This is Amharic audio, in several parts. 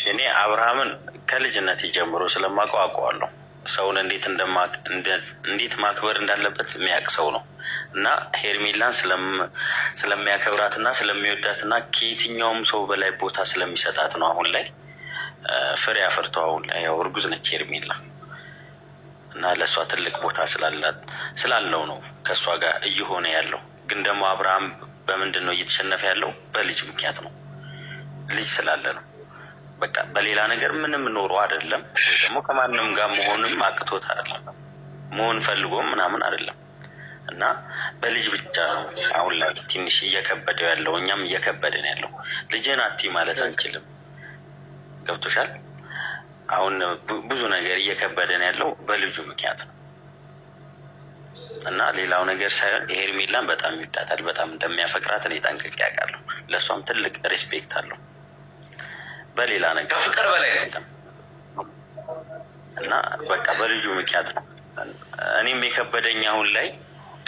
እኔ አብርሃምን ከልጅነት ጀምሮ ስለማውቀው አውቀዋለሁ። ሰውን እንዴት ማክበር እንዳለበት የሚያውቅ ሰው ነው እና ሄርሜላን ስለሚያከብራት እና ስለሚወዳት እና ከየትኛውም ሰው በላይ ቦታ ስለሚሰጣት ነው አሁን ላይ ፍሬ አፍርቶ አሁን ላይ ያው እርጉዝ ነች ሄርሜላ እና ለእሷ ትልቅ ቦታ ስላለው ነው ከእሷ ጋር እየሆነ ያለው። ግን ደግሞ አብርሃም በምንድን ነው እየተሸነፈ ያለው? በልጅ ምክንያት ነው። ልጅ ስላለ ነው። በቃ በሌላ ነገር ምንም ኖሮ አይደለም፣ ወይ ደግሞ ከማንም ጋር መሆንም አቅቶት አይደለም፣ መሆን ፈልጎም ምናምን አይደለም። እና በልጅ ብቻ ነው አሁን ላይ ትንሽ እየከበደው ያለው። እኛም እየከበደን ያለው ልጅን አቲ ማለት አንችልም። ገብቶሻል? አሁን ብዙ ነገር እየከበደን ያለው በልጁ ምክንያት ነው። እና ሌላው ነገር ሳይሆን ሄርሜላን በጣም ይወዳታል፣ በጣም እንደሚያፈቅራት እኔ ጠንቅቄ አውቃለሁ። ለእሷም ትልቅ ሪስፔክት አለው። በሌላ ነገር ከፍቅር በላይ ነው። እና በቃ በልጁ ምክንያት ነው። እኔም የከበደኝ አሁን ላይ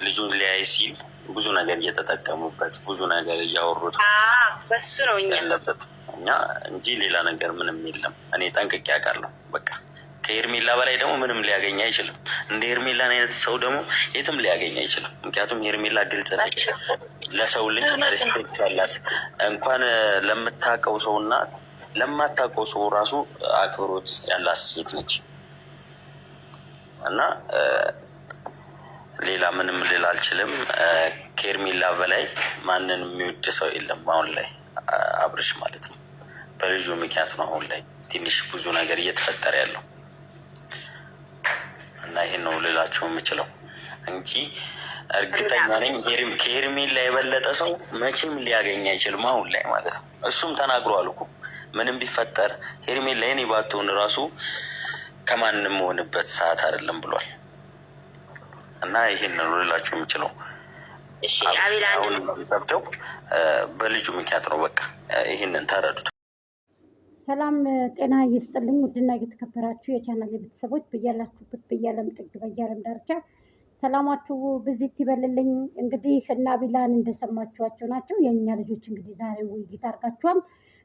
ልጁን ሊያይ ሲል ብዙ ነገር እየተጠቀሙበት ብዙ ነገር እያወሩት በሱ ነው ያለበት እኛ እንጂ ሌላ ነገር ምንም የለም። እኔ ጠንቅቄ አውቃለሁ። በቃ ከሄርሜላ በላይ ደግሞ ምንም ሊያገኝ አይችልም። እንደ ሄርሜላን አይነት ሰው ደግሞ የትም ሊያገኝ አይችልም። ምክንያቱም ሄርሜላ ግልጽ ነች፣ ለሰው ልጅ ሪስፔክት ያላት እንኳን ለምታውቀው ሰውና ለማታውቀው ሰው ራሱ አክብሮት ያላት ሴት ነች እና ሌላ ምንም ልል አልችልም። ከሄርሜላ በላይ ማንን የሚወድ ሰው የለም አሁን ላይ አብርሽ ማለት ነው። በልጁ ምክንያት ነው አሁን ላይ ትንሽ ብዙ ነገር እየተፈጠረ ያለው እና ይሄን ነው ልላቸው የምችለው እንጂ እርግጠኛ ነኝ ከሄርሜላ የበለጠ ሰው መቼም ሊያገኝ አይችልም አሁን ላይ ማለት ነው። እሱም ተናግሯል እኮ ምንም ቢፈጠር ሄርሜላ የኔ ባትሆን ራሱ ከማንም መሆንበት ሰዓት አይደለም ብሏል። እና ይሄን ነው ልላቸው የምችለው። አሁን የሚጠብደው በልጁ ምክንያት ነው። በቃ ይህንን ተረዱት። ሰላም ጤና ይስጥልኝ። ውድና እየተከበራችሁ የቻናል ቤተሰቦች በያላችሁበት በያለም ጥግ በያለም ዳርቻ ሰላማችሁ ብዚት ይበልልኝ። እንግዲህ እና ቢላን እንደሰማችኋቸው ናቸው የእኛ ልጆች። እንግዲህ ዛሬ ውይይት አድርጋችኋል።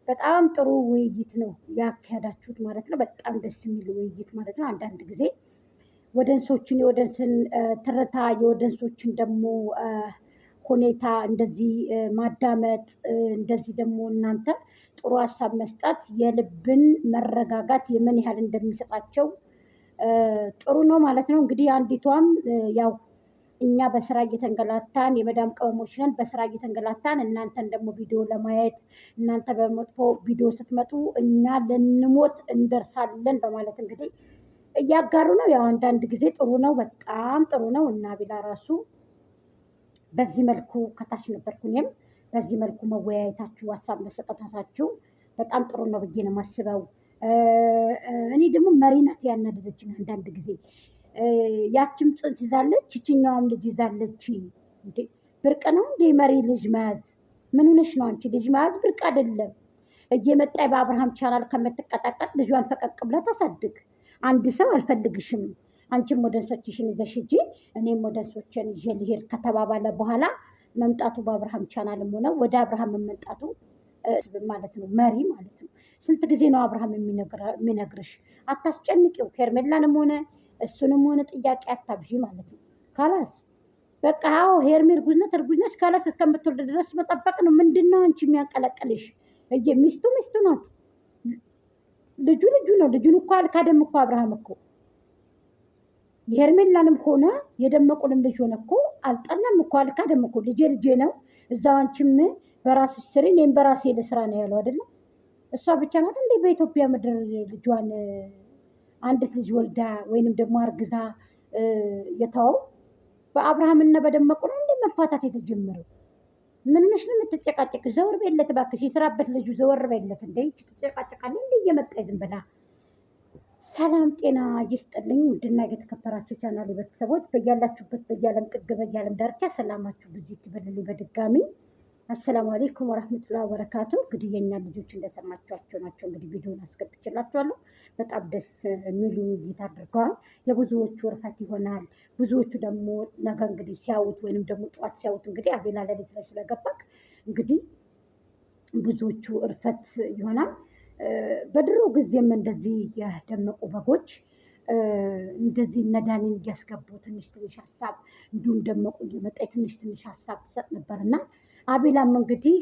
በጣም ጥሩ ውይይት ነው ያካሄዳችሁት ማለት ነው። በጣም ደስ የሚል ውይይት ማለት ነው። አንዳንድ ጊዜ ወደንሶችን የወደንስን ትርታ የወደንሶችን ደግሞ ሁኔታ እንደዚህ ማዳመጥ እንደዚህ ደግሞ እናንተ ጥሩ ሀሳብ መስጠት የልብን መረጋጋት የምን ያህል እንደሚሰጣቸው ጥሩ ነው ማለት ነው። እንግዲህ አንዲቷም ያው እኛ በስራ እየተንገላታን የመዳም ቅመሞች ነን፣ በስራ እየተንገላታን እናንተን ደግሞ ቪዲዮ ለማየት እናንተ በመጥፎ ቪዲዮ ስትመጡ እኛ ልንሞት እንደርሳለን በማለት እንግዲህ እያጋሩ ነው። ያው አንዳንድ ጊዜ ጥሩ ነው፣ በጣም ጥሩ ነው። እና ቢላ ራሱ በዚህ መልኩ ከታች ነበርኩ እኔም በዚህ መልኩ መወያየታችሁ ሀሳብ መሰጠታችሁ በጣም ጥሩ ነው ብዬ ነው የማስበው። እኔ ደግሞ መሪነት ያናደደችኝ አንዳንድ ጊዜ ያችም ጽንስ ይዛለች ይችኛዋም ልጅ ይዛለች። እንዴ ብርቅ ነው እንዴ መሪ ልጅ መያዝ? ምን ሆነሽ ነው አንቺ? ልጅ መያዝ ብርቅ አይደለም። እየመጣ በአብርሃም ቻናል ከምትቀጠቀጥ ልጇን ፈቀቅ ብላ ታሳድግ። አንድ ሰው አልፈልግሽም አንቺም ወደንሶችሽን ይዘሽ ሂጂ እኔም ወደንሶችን ይዤ ልሄድ ከተባባለ በኋላ መምጣቱ በአብርሃም ቻናልም ሆነ ወደ አብርሃም መምጣቱ ማለት ነው መሪ ማለት ነው። ስንት ጊዜ ነው አብርሃም የሚነግርሽ? አታስጨንቂው። ሄርሜላንም ሆነ እሱንም ሆነ ጥያቄ አታብዢ ማለት ነው። ካላስ በቃ አዎ ሄርሜ እርጉዝ ነች ካላስ እስከምትወልድ ድረስ መጠበቅ ነው። ምንድን ነው አንቺ የሚያንቀለቅልሽ? ሚስቱ ናት። ልጁ ነው። ልጁን እኮ አልካደም እኮ አብርሃም እኮ የሄርሜላንም ሆነ የደመቁንም ልጅ ሆነ እኮ አልጠላም እኮ አልካደም እኮ። ልጄ ነው እዛው አንቺም በራስሽ ስሪ እኔም በራሴ ልስራ ነው ያለው አይደለም። እሷ ብቻ ናት እንዴ በኢትዮጵያ ምድር ልጇን አንዲት ልጅ ወልዳ ወይንም ደግሞ አርግዛ የተወው? በአብርሃምና በደመቁ ነው እንዴ መፋታት የተጀመረው? ምን ነሽ ነው የምትጨቃጨቅ? ዘወር በለት እባክሽ፣ የስራበት ልጁ ዘወር በለት እንዴ ትጨቃጨቃለች እንዴ እየመጣ ይዝም ብላ። ሰላም ጤና ይስጥልኝ። ውድና የተከበራችሁ ቻናል ቤተሰቦች በያላችሁበት በያለም ጥግ በያለም ዳርቻ ሰላማችሁ ብዚት ይበልልኝ በድጋሚ። አሰላሙ አለይኩም ወራህመቱላሂ ወበረካቱ። እንግዲህ የኛ ልጆች እንደሰማችኋቸው ናቸው። እንግዲህ ቪዲዮን አስገብቼላችኋለሁ። በጣም ደስ የሚሉ ውይይት አድርገዋል። የብዙዎቹ እርፈት ይሆናል። ብዙዎቹ ደግሞ ነገ እንግዲህ ሲያዩት ወይንም ደግሞ ጠዋት ሲያዩት እንግዲህ አቤላ ለሊት ላይ ስለገባክ እንግዲህ ብዙዎቹ እርፈት ይሆናል። በድሮ ጊዜም እንደዚህ የደመቁ በጎች እንደዚህ እነዳኒን እያስገቡ ትንሽ ትንሽ ሀሳብ እንዲሁም ደመቁ እየመጣ ትንሽ ትንሽ ሀሳብ ትሰጥ ነበር እና አቤላም እንግዲህ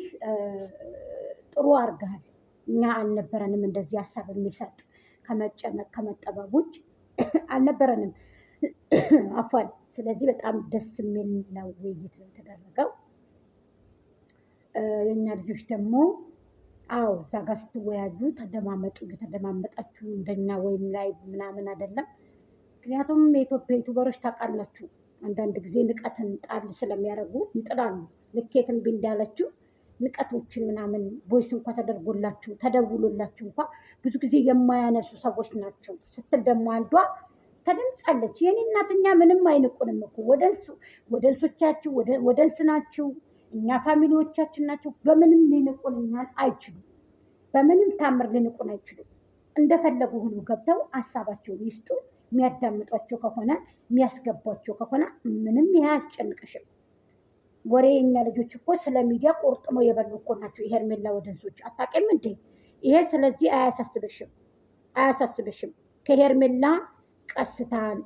ጥሩ አድርገሃል። እኛ አልነበረንም እንደዚህ ሀሳብ የሚሰጥ ከመጨነቅ ከመጠበብ ውጭ አልነበረንም። አፏል። ስለዚህ በጣም ደስ የሚል ነው ውይይት ነው የተደረገው። የእኛ ልጆች ደግሞ አዎ እዛ ጋር ስትወያዩ ተደማመጡ። እየተደማመጣችሁ እንደኛ ወይም ላይ ምናምን አይደለም። ምክንያቱም የኢትዮጵያ ዩቱበሮች ታውቃላችሁ አንዳንድ ጊዜ ንቀትን ጣል ስለሚያደርጉ ይጥላሉ። ልኬትን እንዳለችው ንቀቶችን ምናምን ቦይስ እንኳ ተደርጎላችሁ ተደውሎላችሁ እንኳ ብዙ ጊዜ የማያነሱ ሰዎች ናቸው ስትል ደግሞ አንዷ ተደምጻለች። የኔ እናትኛ ምንም አይንቁንም እኮ ወደ እንሶቻችሁ ወደ እንስናችሁ እኛ ፋሚሊዎቻችን ናቸው። በምንም ሊንቁን እኛን አይችሉም። በምንም ታምር ሊንቁን አይችሉም። እንደፈለጉ ሁሉ ገብተው ሀሳባቸውን ይስጡ። የሚያዳምጧቸው ከሆነ የሚያስገቧቸው ከሆነ ምንም ይሄ አያስጨንቅሽም። ወሬ የኛ ልጆች እኮ ስለ ሚዲያ ቆርጥመው የበሉ እኮ ናቸው። ሄርሜላ ወደንሶች አታውቂም እንዴ? ይሄ ስለዚህ አያሳስብሽም። ከሄርሜላ ቀስታን፣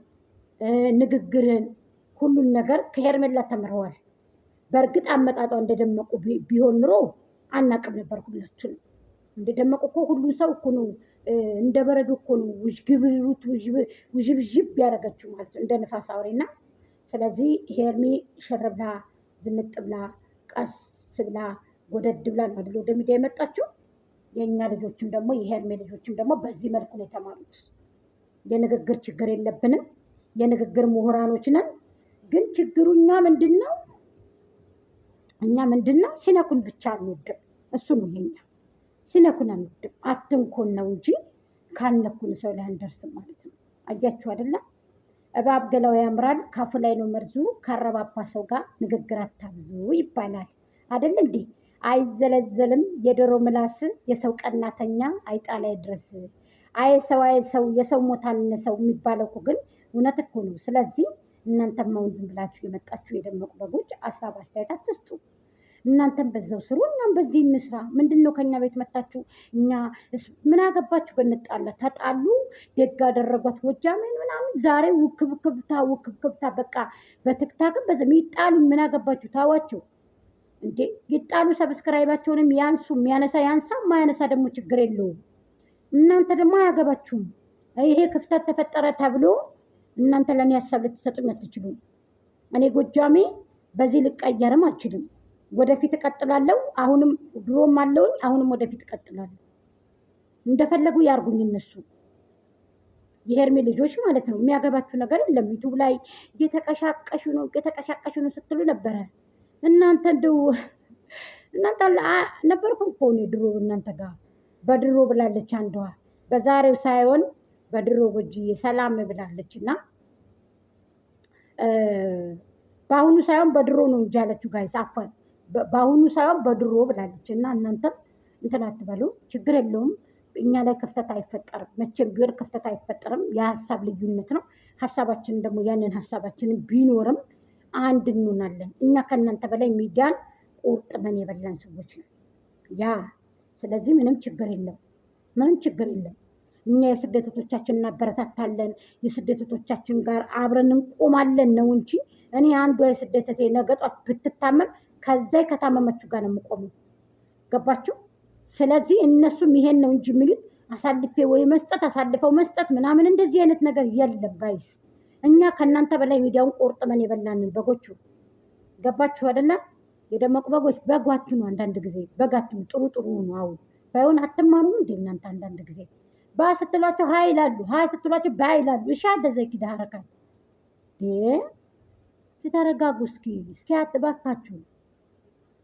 ንግግርን፣ ሁሉን ነገር ከሄርሜላ ተምረዋል። በእርግጥ አመጣጧ እንደደመቁ ቢሆን ኑሮ አናቅም ነበር። ሁላችንም እንደደመቁ እኮ ሁሉ ሰው እኮ ነው እንደ በረዶ እኮ ነው ውዥግብሩት ውዥብዥብ ያደረገችው ማለት ነው፣ እንደ ንፋስ አውሬና። ስለዚህ ሄርሚ ሽር ብላ ዝንጥ ብላ ቀስ ብላ ጎደድ ብላ ነው አይደል ወደ ሚዲያ የመጣችው። የእኛ ልጆችም ደግሞ የሄርሜ ልጆችም ደግሞ በዚህ መልኩ ነው የተማሩት። የንግግር ችግር የለብንም፣ የንግግር ምሁራኖች ነን። ግን ችግሩ እኛ ምንድን ነው ሲነኩን ብቻ አንወድም። እሱ ነው የኛ ሲነኩን አንወድም። አትንኮን ነው እንጂ ካልነኩን ሰው ላይ አንደርስም ማለት ነው። አያችሁ አይደለም? እባብ ገላው ያምራል ካፉ ላይ ነው መርዙ። ካረባባ ሰው ጋር ንግግር አታብዙ ይባላል አይደል እንዴ? አይዘለዘልም የዶሮ ምላስ የሰው ቀናተኛ አይጣ ላይ ድረስ። አይ ሰው የሰው ሞት አነሰው የሚባለው እኮ ግን እውነት እኮ ነው። ስለዚህ እናንተም አሁን ዝም ብላችሁ የመጣችሁ የደመቁ በጎች ሀሳብ አስተያየት አትስጡ። እናንተም በዛው ስሩ፣ እኛም በዚህ እንስራ። ምንድን ነው ከኛ ቤት መታችሁ እኛ ምን አገባችሁ? በንጣላ ተጣሉ፣ ደግ አደረጓት ጎጃሜን ምናምን። ዛሬ ውክብክብታ በቃ በትክታክም በዚ ይጣሉ። ምን አገባችሁ? ታዋቸው እንዴ ይጣሉ። ሰብስክራይባቸውንም ያንሱ። የሚያነሳ ያንሳ፣ ማያነሳ ደግሞ ችግር የለውም። እናንተ ደግሞ አያገባችሁም። ይሄ ክፍተት ተፈጠረ ተብሎ እናንተ ለእኔ ሀሳብ ልትሰጡኝ አትችሉም። እኔ ጎጃሜ በዚህ ልቀየርም አልችልም። ወደፊት እቀጥላለሁ። አሁንም ድሮም አለውኝ፣ አሁንም ወደፊት እቀጥላለሁ። እንደፈለጉ ያርጉኝ እነሱ የሄርሜ ልጆች ማለት ነው። የሚያገባችሁ ነገር የለም። ዩቱብ ላይ እየተቀሻቀሹ ነው ስትሉ ነበረ። እናንተ እንደው እናንተ ነበርኩ እኮ እኔ ድሮ እናንተ ጋር በድሮ ብላለች አንዷ። በዛሬው ሳይሆን በድሮ ጎጅዬ ሰላም ብላለች እና በአሁኑ ሳይሆን በድሮ ነው እንጂ ያለችው ጋይስ አፋን በአሁኑ ሳይሆን በድሮ ብላለች። እና እናንተም እንትን አትበሉ፣ ችግር የለውም። እኛ ላይ ክፍተት አይፈጠርም፣ መቼም ቢሆን ክፍተት አይፈጠርም። የሀሳብ ልዩነት ነው። ሀሳባችንን ደግሞ ያንን ሀሳባችንን ቢኖርም አንድ እንሆናለን። እኛ ከእናንተ በላይ ሚዲያን ቁርጥመን የበላን ሰዎች ነው ያ። ስለዚህ ምንም ችግር የለም። እኛ የስደቶቻችን እናበረታታለን፣ የስደቶቻችን ጋር አብረን እንቆማለን ነው እንጂ እኔ አንዷ የስደተቴ ነገጧት ብትታመም ከዛ ከታመመችው ጋር ነው የምቆመው። ገባችሁ? ስለዚህ እነሱም ይሄን ነው እንጂ የሚሉት አሳልፌ ወይ አሳልፈው መስጠት ምናምን እንደዚህ አይነት ነገር የለም ጋይስ። እኛ ከእናንተ በላይ ሚዲያውን ቆርጥመን የበላንን በጎቹ። ገባችሁ አይደለ? የደመቁ በጎች በጓችሁ ነው። አንዳንድ ጊዜ በጋችሁ ጥሩ ነው። አሁን ባይሆን አትማሩም እንዴ እናንተ? አንዳንድ ጊዜ ስትሏቸው ሀይ ይላሉ፣ ሀይ ስትሏቸው ባይ ይላሉ። እሺ እንደዚህ ኪዳ አረካል ሲተረጋጉ እስኪ አትባካችሁ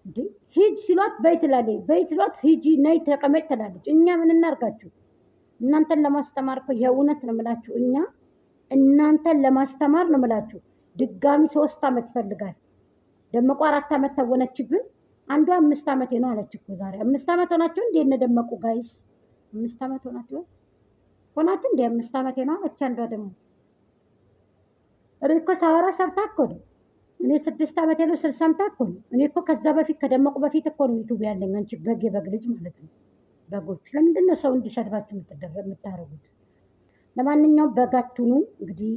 እንዴ። ሂጅ ሲሏት በይ ትላለች፣ በይ ሲሏት ሂጂ ነይ ተቀመጭ ትላለች። እኛ ምን እናርጋችሁ? እናንተን ለማስተማር እኮ የእውነት ነው የምላችሁ። እኛ እናንተን ለማስተማር ነው የምላችሁ። ድጋሚ 3 ዓመት ይፈልጋል። ደመቁ 4 ዓመት ተወነችብን። አንዷ 5 ዓመቴ ነው አለች እኮ ዛሬ። 5 ዓመት ሆናችሁ እንዴ እነ ደመቁ ጋይስ? 5 ዓመት ሆናችሁ እንዴ? 5 ዓመቴ ነው አለች አንዷ ደግሞ። ሪኮ ሳወራ ሰርታ እኮ ነው እኔ 6 ዓመት ያለው 60 ዓመት እኮ ነው። እኔ እኮ ከዛ በፊት ከደመቁ በፊት እኮ ነው ዩቱብ ያለኝ። አንቺ የበግ ልጅ ማለት ነው። በጎች ለምንድን ነው ሰው እንዲሰድባችሁ የምታደርጉት? ለማንኛውም በጋቱኑ እንግዲህ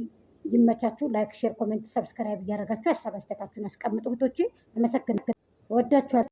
ይመቻችሁ። ላይክ፣ ሼር፣ ኮሜንት፣ ሰብስክራይብ እያደረጋችሁ ሀሳብ አስተያየታችሁን አስቀምጡ። እህቶቼ አመሰግናለሁ። እወዳችኋለሁ።